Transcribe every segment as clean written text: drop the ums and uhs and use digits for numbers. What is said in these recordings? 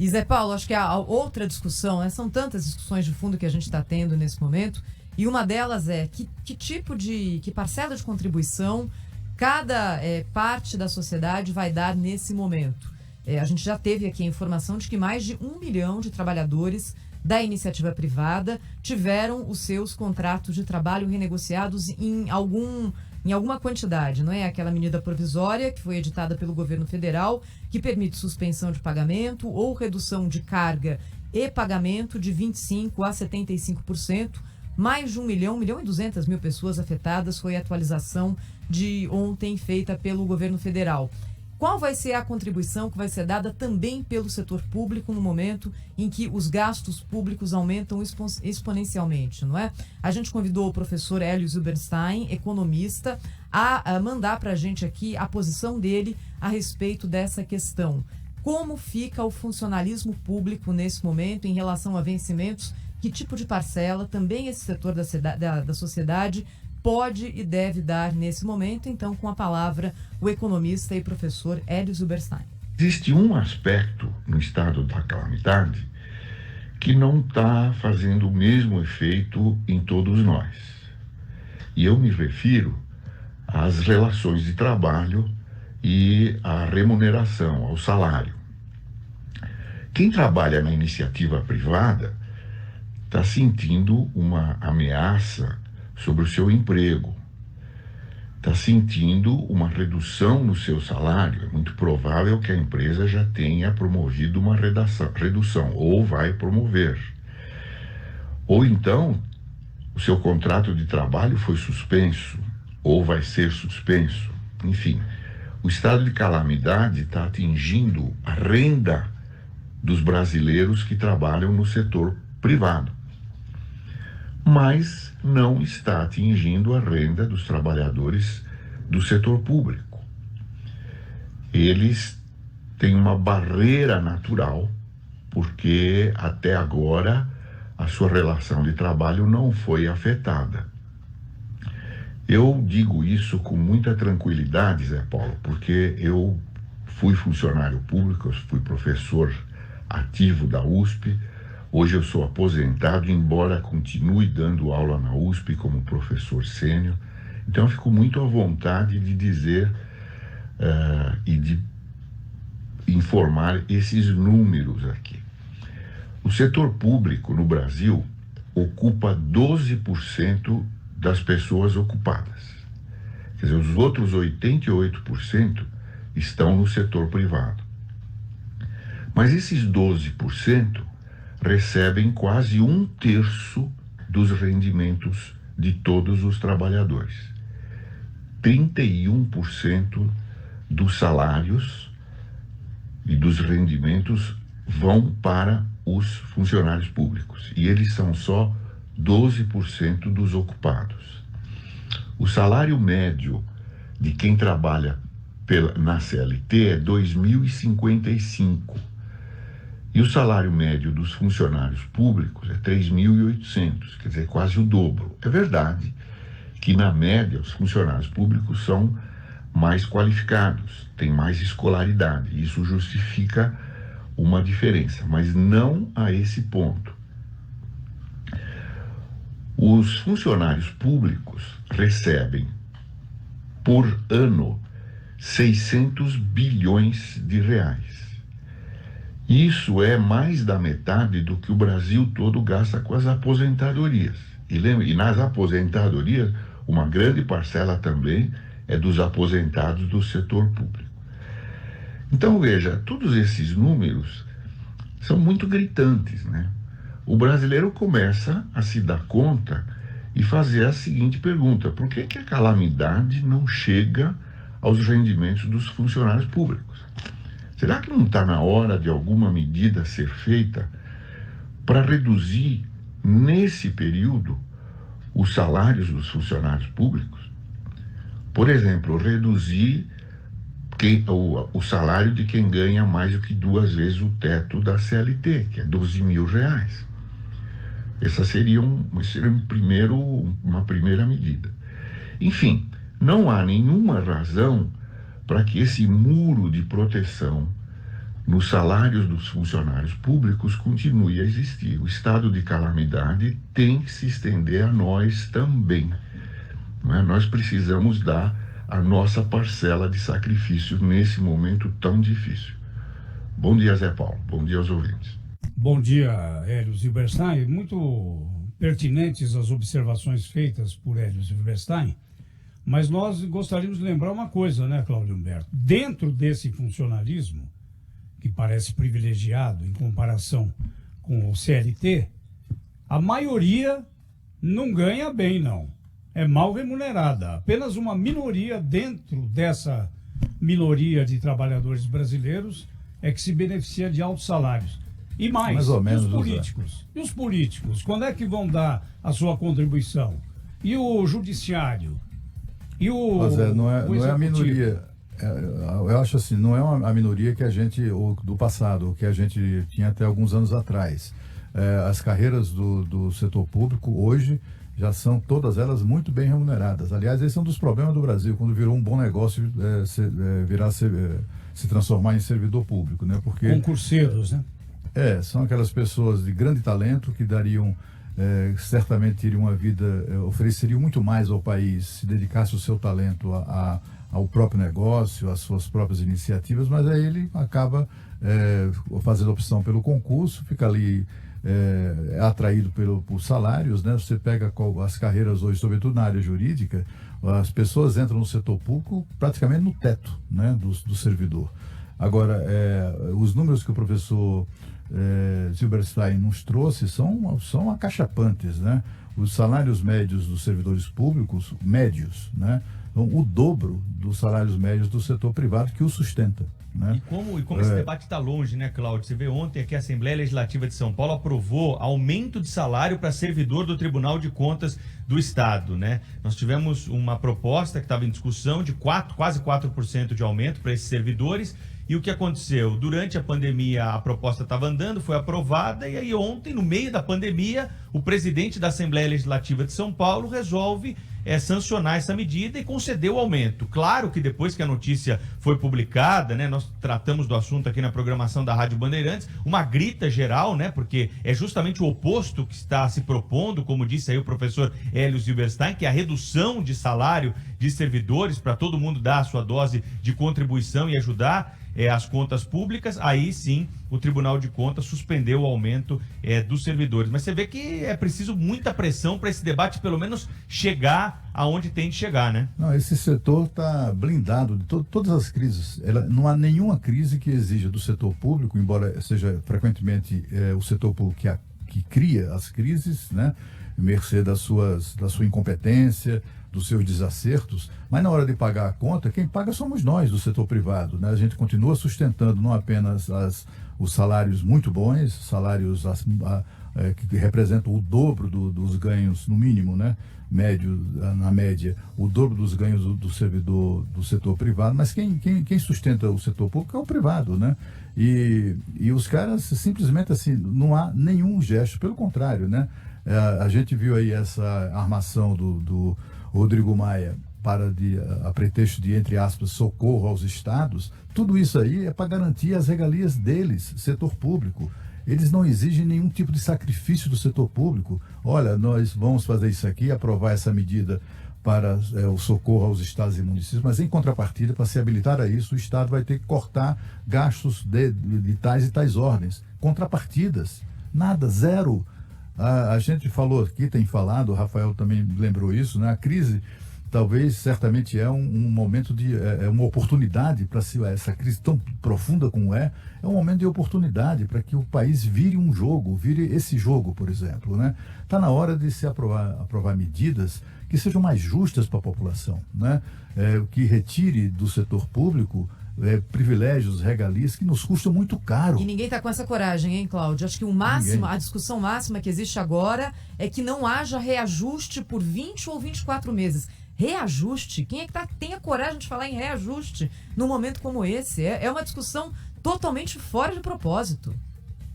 E Zé Paulo, acho que a outra discussão, né, são tantas discussões de fundo que a gente está tendo nesse momento, e uma delas é que parcela de contribuição cada parte da sociedade vai dar nesse momento. A gente já teve aqui a informação de que mais de 1 milhão de trabalhadores da iniciativa privada tiveram os seus contratos de trabalho renegociados em alguma quantidade, não é? Aquela medida provisória que foi editada pelo governo federal, que permite suspensão de pagamento ou redução de carga e pagamento de 25% a 75%. Mais de 1 milhão e 200 mil pessoas afetadas, foi a atualização de ontem feita pelo governo federal. Qual vai ser a contribuição que vai ser dada também pelo setor público no momento em que os gastos públicos aumentam exponencialmente, não é? A gente convidou o professor Hélio Zilberstein, economista, a mandar para a gente aqui a posição dele a respeito dessa questão. Como fica o funcionalismo público nesse momento em relação a vencimentos? Que tipo de parcela também esse setor da sociedade pode e deve dar nesse momento? Então, com a palavra, o economista e professor Hélio Zilberstein. Existe um aspecto no estado da calamidade que não está fazendo o mesmo efeito em todos nós. E eu me refiro às relações de trabalho e à remuneração, ao salário. Quem trabalha na iniciativa privada está sentindo uma ameaça sobre o seu emprego, está sentindo uma redução no seu salário. É muito provável que a empresa já tenha promovido uma redução, ou vai promover. Ou então, o seu contrato de trabalho foi suspenso, ou vai ser suspenso. Enfim, o estado de calamidade está atingindo a renda dos brasileiros que trabalham no setor privado, mas não está atingindo a renda dos trabalhadores do setor público. Eles têm uma barreira natural, porque até agora a sua relação de trabalho não foi afetada. Eu digo isso com muita tranquilidade, Zé Paulo, porque eu fui funcionário público, eu fui professor ativo da USP. Hoje eu sou aposentado, embora continue dando aula na USP como professor sênior. Então eu fico muito à vontade de dizer e de informar esses números aqui. O setor público no Brasil ocupa 12% das pessoas ocupadas. Quer dizer, os outros 88% estão no setor privado. Mas esses 12% recebem quase 1/3 dos rendimentos de todos os trabalhadores. 31% dos salários e dos rendimentos vão para os funcionários públicos, e eles são só 12% dos ocupados. O salário médio de quem trabalha na CLT é R$ 2.055. E o salário médio dos funcionários públicos é 3.800, quer dizer, quase o dobro. É verdade que, na média, os funcionários públicos são mais qualificados, têm mais escolaridade. Isso justifica uma diferença, mas não a esse ponto. Os funcionários públicos recebem, por ano, 600 bilhões de reais. Isso é mais da metade do que o Brasil todo gasta com as aposentadorias. E nas aposentadorias, uma grande parcela também é dos aposentados do setor público. Então, veja, todos esses números são muito gritantes, né? O brasileiro começa a se dar conta e fazer a seguinte pergunta: por que a calamidade não chega aos rendimentos dos funcionários públicos? Será que não está na hora de alguma medida ser feita para reduzir, nesse período, os salários dos funcionários públicos? Por exemplo, reduzir o salário de quem ganha mais do que 2 vezes o teto da CLT, que é R$ 12.000. Essa seria uma primeira medida. Enfim, não há nenhuma razão para que esse muro de proteção nos salários dos funcionários públicos continue a existir. O estado de calamidade tem que se estender a nós também. Não é? Nós precisamos dar a nossa parcela de sacrifício nesse momento tão difícil. Bom dia, Zé Paulo. Bom dia aos ouvintes. Bom dia, Hélio Zilberstein. Muito pertinentes as observações feitas por Hélio Zilberstein, mas nós gostaríamos de lembrar uma coisa, né, Cláudio Humberto? Dentro desse funcionalismo, que parece privilegiado em comparação com o CLT, a maioria não ganha bem, não. É mal remunerada. Apenas uma minoria dentro dessa minoria de trabalhadores brasileiros é que se beneficia de altos salários. E mais ou menos, os políticos? E os políticos? Quando é que vão dar a sua contribuição? E o judiciário? E o Mas não é a minoria. Eu acho assim, não é a minoria que a gente, do passado, que a gente tinha até alguns anos atrás. As carreiras do setor público hoje já são todas elas muito bem remuneradas. Aliás, esse é um dos problemas do Brasil, quando virou um bom negócio se transformar em servidor público, né? Porque concurseiros, né? São aquelas pessoas de grande talento que dariam, certamente teriam uma vida, ofereceriam muito mais ao país se dedicasse o seu talento ao próprio negócio, às suas próprias iniciativas, mas aí ele acaba fazendo opção pelo concurso, fica ali atraído por salários, né? Você pega as carreiras hoje, sobretudo na área jurídica, as pessoas entram no setor público praticamente no teto, né, do servidor. Agora, os números que o professor Zilberstein nos trouxe são acachapantes, né? Os salários médios dos servidores públicos, médios, né? Então, o dobro dos salários médios do setor privado que o sustenta. Né? E como esse debate está longe, né, Cláudio? Você vê ontem que a Assembleia Legislativa de São Paulo aprovou aumento de salário para servidor do Tribunal de Contas do Estado, né? Nós tivemos uma proposta que estava em discussão de quase 4% de aumento para esses servidores. E o que aconteceu? Durante a pandemia, a proposta estava andando, foi aprovada, e aí ontem, no meio da pandemia, o presidente da Assembleia Legislativa de São Paulo resolve sancionar essa medida e concedeu o aumento. Claro que depois que a notícia foi publicada, né, nós tratamos do assunto aqui na programação da Rádio Bandeirantes, uma grita geral, né, porque é justamente o oposto que está se propondo, como disse aí o professor Hélio Zilberstein, que é a redução de salário de servidores para todo mundo dar a sua dose de contribuição e ajudar as contas públicas. Aí sim o Tribunal de Contas suspendeu o aumento dos servidores. Mas você vê que é preciso muita pressão para esse debate pelo menos chegar aonde tem de chegar, né? Não, esse setor está blindado de todas as crises. Não há nenhuma crise que exija do setor público, embora seja frequentemente o setor público que cria as crises, né? Mercê da sua incompetência, dos seus desacertos, mas na hora de pagar a conta, quem paga somos nós do setor privado, né? A gente continua sustentando não apenas os salários muito bons, salários que representam o dobro dos ganhos, no mínimo, né? Na média, o dobro dos ganhos do servidor do setor privado, mas quem sustenta o setor público é o privado, né? E os caras simplesmente assim, não há nenhum gesto, pelo contrário, né? A gente viu aí essa armação do Rodrigo Maia a pretexto de, entre aspas, socorro aos estados. Tudo isso aí é para garantir as regalias deles, setor público. Eles não exigem nenhum tipo de sacrifício do setor público. Olha, nós vamos fazer isso aqui, aprovar essa medida para o socorro aos estados e municípios, mas em contrapartida, para se habilitar a isso, o Estado vai ter que cortar gastos de tais e tais ordens. Contrapartidas, nada, zero. A gente falou aqui, tem falado, o Rafael também lembrou isso, né? A crise talvez, certamente é um momento uma oportunidade para essa crise tão profunda como é um momento de oportunidade para que o país vire esse jogo, por exemplo, né? Está na hora de se aprovar medidas que sejam mais justas para a população, né? Que retire do setor público privilégios, regalias que nos custam muito caro. E ninguém está com essa coragem, hein, Cláudio? Acho que a discussão máxima que existe agora é que não haja reajuste por 20 ou 24 meses. Reajuste? Quem é que tem a coragem de falar em reajuste num momento como esse? É uma discussão totalmente fora de propósito,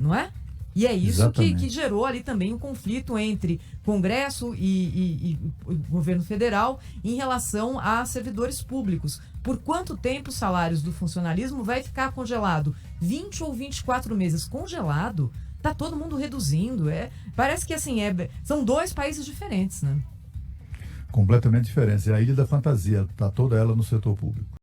não é? E é isso Exatamente. que gerou ali também um conflito entre Congresso e governo federal em relação a servidores públicos. Por quanto tempo os salários do funcionalismo vai ficar congelado? 20 ou 24 meses congelado? Tá todo mundo reduzindo. Parece que assim, são dois países diferentes, né? Completamente diferente. É a ilha da fantasia, está toda ela no setor público.